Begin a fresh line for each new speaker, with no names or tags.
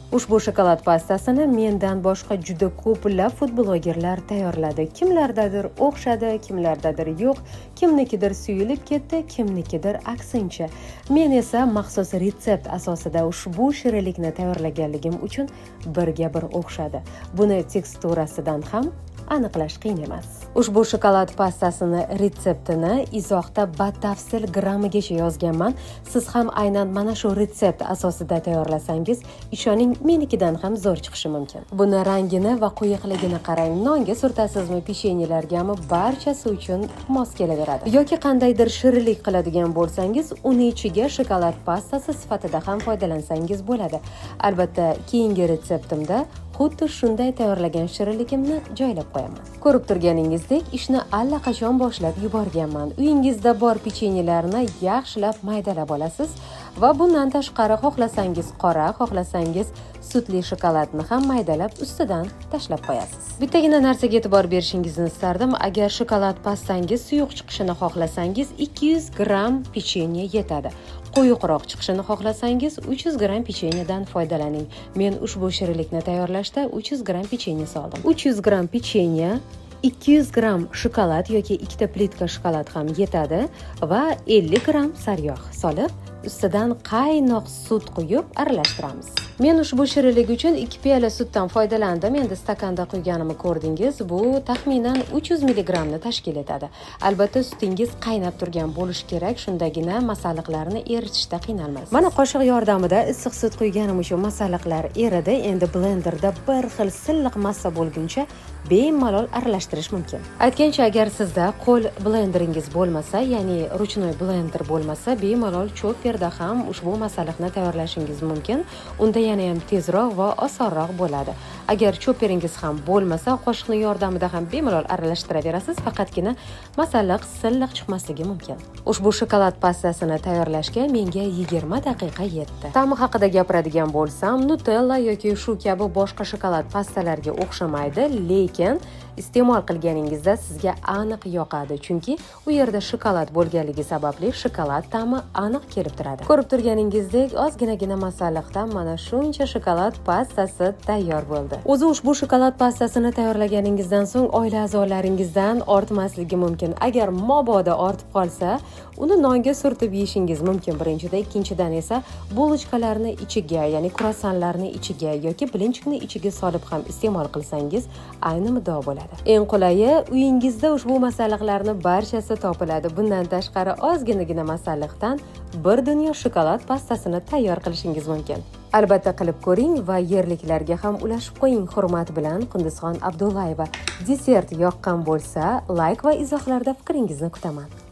Ushbu shokolad pastasini mendan boshqa juda ko'plab food blogerlar tayyorladi. Kimlardadir o'xshadi, kimlardadir yo'q, kimnikidir suyulib ketdi, kimnikidir aksincha. Men esa maxsus retsept asosida ushbu shirinlikni tayyorlaganligim uchun birga bir o'xshadi. Buni teksturasidan ham aniqlash qiyin emas. Ushbu shokolad pastasini retseptini izohda batafsil grammigacha yozganman. Siz ham aynan mana shu retsept asosida tayyorlasangiz, ishoning menikidan ham zo'r chiqishi mumkin. Buni rangini va quyuqligini qarang. Nonga surtasizmi, pechenyelargami, barchasi uchun mos kelaveradi. Yoki qandaydir shirinlik qiladigan bo'lsangiz, uni ichiga shokolad pastasi sifatida ham foydalansangiz bo'ladi. Albatta, keyingi retseptimda xuddi shunday tayyorlagan shirinligimni joylab qo'yaman. Ko'rib turganingizdek, ishni allaqachon boshlab yuborganman. Uyingizda bor pechenyelarni yaxshilab maydalab olasiz va bundan tashqari xohlasangiz qora, xohlasangiz sutli shokoladni ham maydalab ustidan tashlab qo'yasiz. Bittagina narsaga e'tibor berishingizni istardim. Agar shokolad pastangiz suyuq chiqishini xohlasangiz 200 gram pechenye yetadi. Quyuqroq chiqishini xohlasangiz 300 gram pechenyedan foydalaning. Men ushbu shirinlikni tayyorlashda 300 gram pechenye soldim. 300 gram pechenye, 200 gram shokolad yoki ikkita plitka shokolad ham yetadi va 50 gram sariyog' solib, ustidan qaynoq sut quyib aralashtiramiz. Men ushbu shirinlik uchun 2 piyola sutdan foydalandim. Endi stakanda quyganimni ko'rdingiz. Bu taxminan 300 mg ni tashkil etadi. Albatta, sutingiz qaynab turgan bo'lishi kerak, shundagina masalliqlarni eritishda qiynalmaysiz. Mana qoshiq yordamida issiq sut quyganim uchun masalliqlar eridi. Endi blenderda bir xil silliq massa bo'lguncha bemalol aralashtirish mumkin. Aytgancha, agar sizda qo'l blenderingiz bo'lmasa, ya'ni ruchnoy blender bo'lmasa, bemalol chopperda ham ushbu masalliqni tayyorlashingiz mumkin. Unda yana ham tezroq va osonroq bo'ladi. Agar chopperingiz ham bo'lmasa, qoshiqning yordamida ham bemalol aralashtiraverasiz, faqatgina masalliq silliq chiqmasligi mumkin. Ushbu shokolad pastasini tayyorlashga menga 20 daqiqa yetdi. Ta'mi haqida gapiradigan bo'lsam, Nutella yoki shu kabi boshqa shokolad pastalarga o'xshamaydi, lekin iste'mol qilganingizda sizga aniq yoqadi, chunki u yerda shokolad bo'lganligi sababli shokolad ta'mi aniq kelib turadi. Ko'rib turganingizdek, ozginagina masalliqdan mana shuncha shokolad pastasi tayyor bo'ldi. O'zi ushbu shokolad pastasini tayyorlaganingizdan so'ng oila a'zolaringizdan ortmasligi mumkin. Agar mabodo ortib qolsa, uni nonga surtib yeyishingiz mumkin birinchida, ikkinchidan esa bulochkalarni ichiga, ya'ni kruassanlarni ichiga yoki blinchikni ichiga solib ham iste'mol qilsangiz ayni muddao bo'ladi. Eng qulayi, uyingizda ushbu masalliqlarni barchasi topiladi. Bundan tashqari ozginagina masalliqdan bir dunyo shokolad pastasini tayyor qilishingiz mumkin. Albatta qilib ko'ring va yerliklarga ham ulashib qo'ying. Hurmat bilan, Qunduzxon Abdullayeva. Desert yoqqan bo'lsa, like va izohlarda fikringizni kutaman.